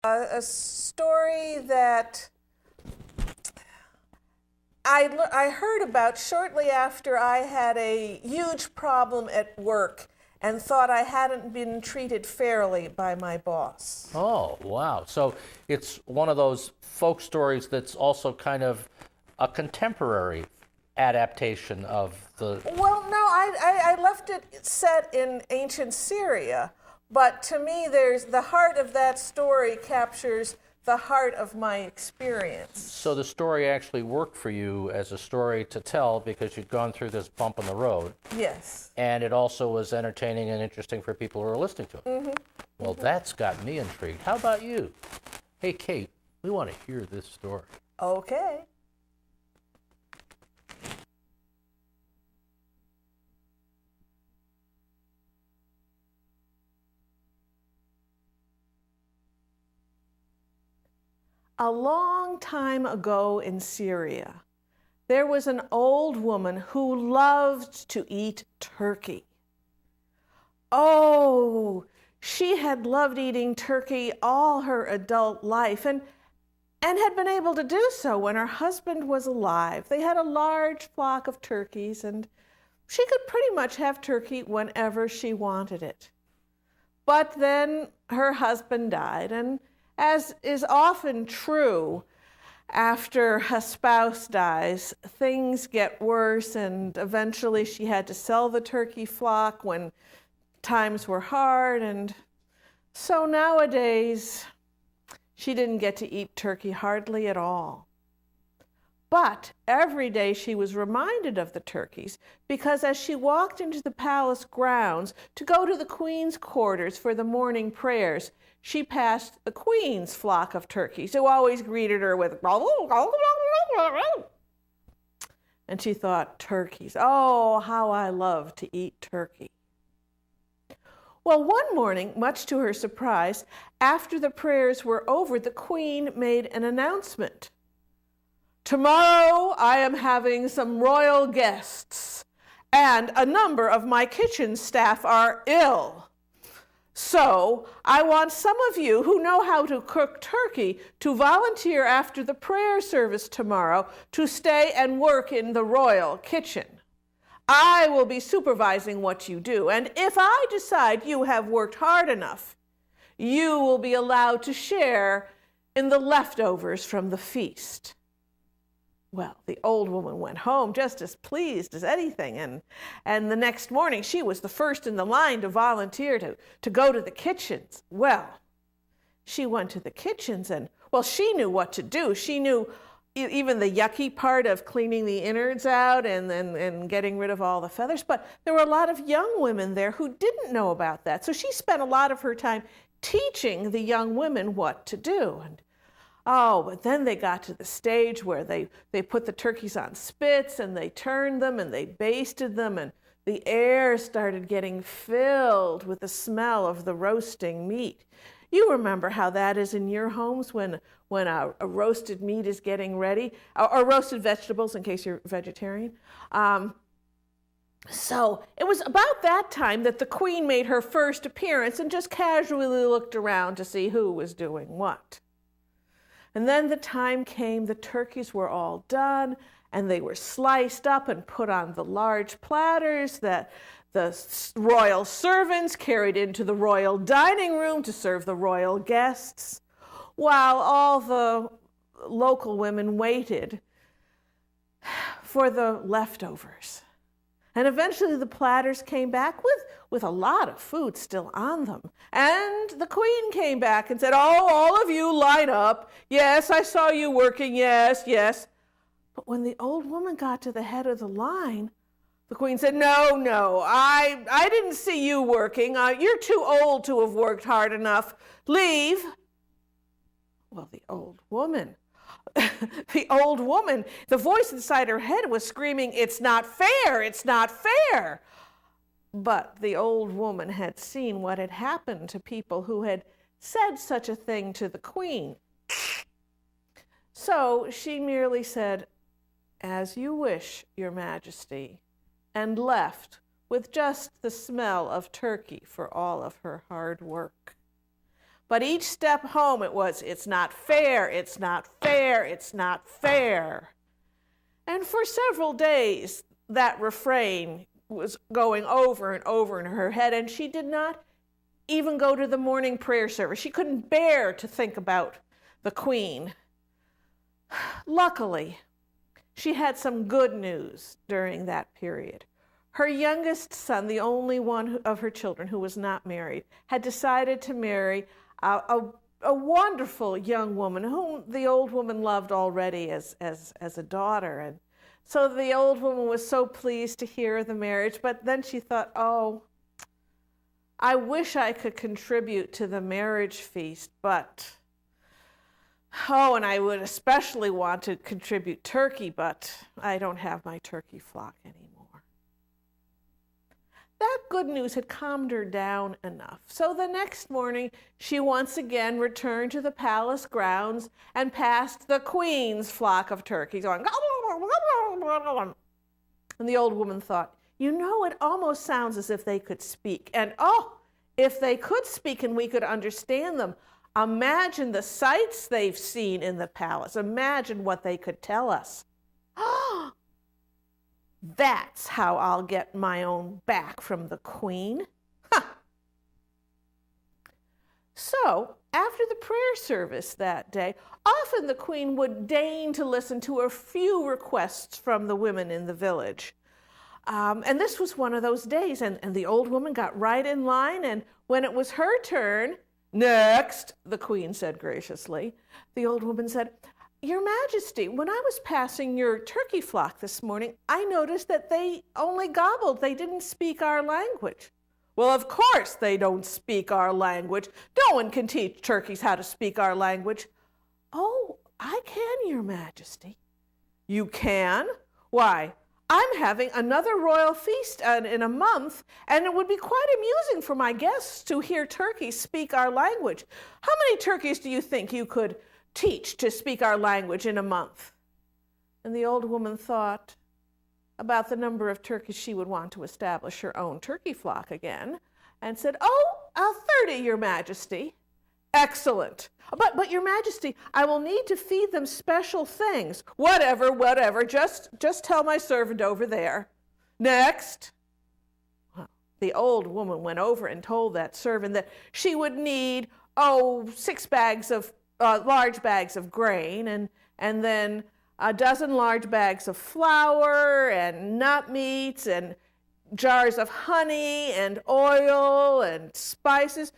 A story that I heard about shortly after I had a huge problem at work and thought I hadn't been treated fairly by my boss. Oh, wow. So it's one of those folk stories that's also kind of a contemporary adaptation of the. Well, no, I left it set in ancient Syria, but to me, there's the heart of that story captures the heart of my experience. So the story actually worked for you as a story to tell because you'd gone through this bump in the road. Yes. And it also was entertaining and interesting for people who are listening to it. Mm-hmm. Well, that's got me intrigued. How about you? Hey, Kate, we want to hear this story. Okay. A long time ago in Syria, there was an old woman who loved to eat turkey. Oh, she had loved eating turkey all her adult life and had been able to do so when her husband was alive. They had a large flock of turkeys, and she could pretty much have turkey whenever she wanted it. But then her husband died, and as is often true, after a spouse dies, things get worse, and eventually she had to sell the turkey flock when times were hard, and so nowadays she didn't get to eat turkey hardly at all. But every day she was reminded of the turkeys because as she walked into the palace grounds to go to the queen's quarters for the morning prayers, she passed the queen's flock of turkeys who always greeted her with and she thought, turkeys, oh, how I love to eat turkey. Well, one morning, much to her surprise, after the prayers were over, the queen made an announcement. Tomorrow I am having some royal guests, and a number of my kitchen staff are ill. So I want some of you who know how to cook turkey to volunteer after the prayer service tomorrow to stay and work in the royal kitchen. I will be supervising what you do, and if I decide you have worked hard enough, you will be allowed to share in the leftovers from the feast. Well, the old woman went home just as pleased as anything, and the next morning she was the first in the line to volunteer to go to the kitchens. Well, she went to the kitchens and, well, she knew what to do. She knew even the yucky part of cleaning the innards out and getting rid of all the feathers, but there were a lot of young women there who didn't know about that. So she spent a lot of her time teaching the young women what to do. And oh, but then they got to the stage where they put the turkeys on spits and they turned them and they basted them, and the air started getting filled with the smell of the roasting meat. You remember how that is in your homes when a roasted meat is getting ready, or roasted vegetables in case you're vegetarian. So it was about that time that the queen made her first appearance and just casually looked around to see who was doing what. And then the time came, the turkeys were all done, and they were sliced up and put on the large platters that the royal servants carried into the royal dining room to serve the royal guests, while all the local women waited for the leftovers. And eventually the platters came back with a lot of food still on them. And the queen came back and said, oh, all of you line up. Yes, I saw you working. Yes, yes. But when the old woman got to the head of the line, the queen said, no, I didn't see you working. You're too old to have worked hard enough. Leave. Well, the old woman, the voice inside her head was screaming, it's not fair, it's not fair. But the old woman had seen what had happened to people who had said such a thing to the queen. So she merely said, as you wish, Your Majesty, and left with just the smell of turkey for all of her hard work. But each step home it was, it's not fair, it's not fair, it's not fair. And for several days, that refrain was going over and over in her head, and she did not even go to the morning prayer service. She couldn't bear to think about the Queen. Luckily, she had some good news during that period. Her youngest son, the only one of her children who was not married, had decided to marry a wonderful young woman whom the old woman loved already as a daughter. And so the old woman was so pleased to hear of the marriage, but then she thought, oh, I wish I could contribute to the marriage feast, but, oh, and I would especially want to contribute turkey, but I don't have my turkey flock anymore. That good news had calmed her down enough. So the next morning, she once again returned to the palace grounds and passed the Queen's flock of turkeys going, and the old woman thought, you know, it almost sounds as if they could speak. And oh, if they could speak and we could understand them, imagine the sights they've seen in the palace. Imagine what they could tell us. Oh, that's how I'll get my own back from the Queen. Huh. So, after the prayer service that day, often the Queen would deign to listen to a few requests from the women in the village. And this was one of those days, and the old woman got right in line, and when it was her turn, next, the Queen said graciously, the old woman said, Your Majesty, when I was passing your turkey flock this morning, I noticed that they only gobbled. They didn't speak our language. Well, of course they don't speak our language. No one can teach turkeys how to speak our language. Oh, I can, Your Majesty. You can? Why, I'm having another royal feast in a month, and it would be quite amusing for my guests to hear turkeys speak our language. How many turkeys do you think you could teach to speak our language in a month? And the old woman thought about the number of turkeys she would want to establish her own turkey flock again, and said, oh, 30, Your Majesty. Excellent. But Your Majesty, I will need to feed them special things. Whatever, just tell my servant over there. Next. Well, the old woman went over and told that servant that she would need, 6 bags of large bags of grain, and then a dozen large bags of flour and nut meats and jars of honey and oil and spices,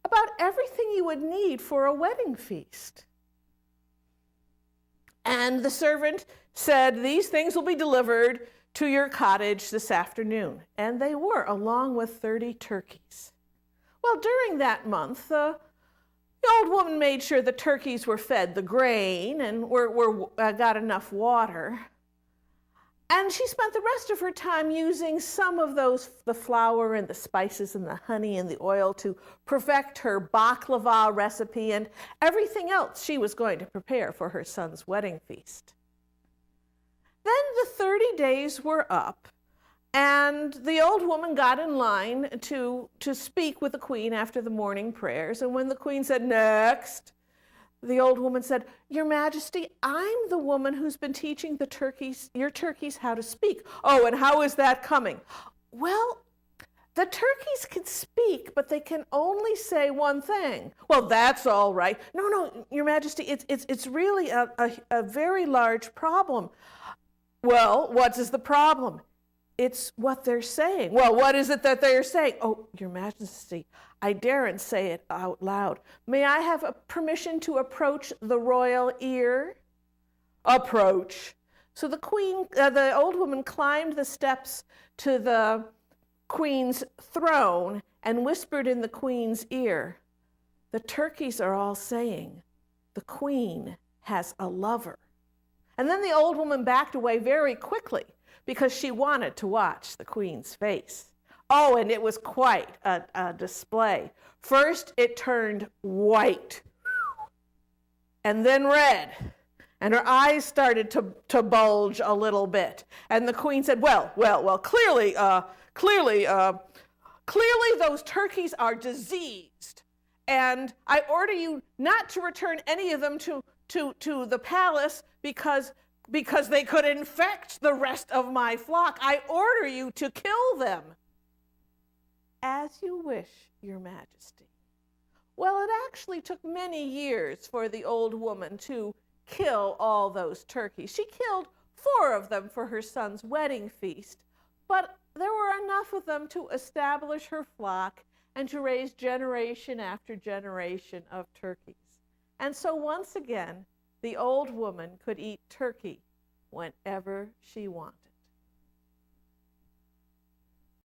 about everything you would need for a wedding feast. And the servant said, these things will be delivered to your cottage this afternoon. And they were, along with 30 turkeys. Well, during that month, the old woman made sure the turkeys were fed the grain and got enough water. And she spent the rest of her time using some of the flour and the spices and the honey and the oil to perfect her baklava recipe and everything else she was going to prepare for her son's wedding feast. Then the 30 days were up, and the old woman got in line to speak with the Queen after the morning prayers. And when the Queen said, next, the old woman said, Your Majesty, I'm the woman who's been teaching your turkeys how to speak. Oh, and how is that coming? Well, the turkeys can speak, but they can only say one thing. Well, that's all right. No, Your Majesty, it's really a very large problem. Well, what is the problem? It's what they're saying. Well, what is it that they're saying? Oh, Your Majesty, I daren't say it out loud. May I have permission to approach the royal ear? Approach. So the old woman climbed the steps to the Queen's throne and whispered in the Queen's ear, the turkeys are all saying, the Queen has a lover. And then the old woman backed away very quickly, because she wanted to watch the Queen's face. Oh, and it was quite a display. First, it turned white, and then red, and her eyes started to bulge a little bit. And the Queen said, well, clearly those turkeys are diseased, and I order you not to return any of them to the palace because they could infect the rest of my flock. I order you to kill them. As you wish, Your Majesty. Well, it actually took many years for the old woman to kill all those turkeys. She killed 4 of them for her son's wedding feast, but there were enough of them to establish her flock and to raise generation after generation of turkeys. And so once again, the old woman could eat turkey whenever she wanted.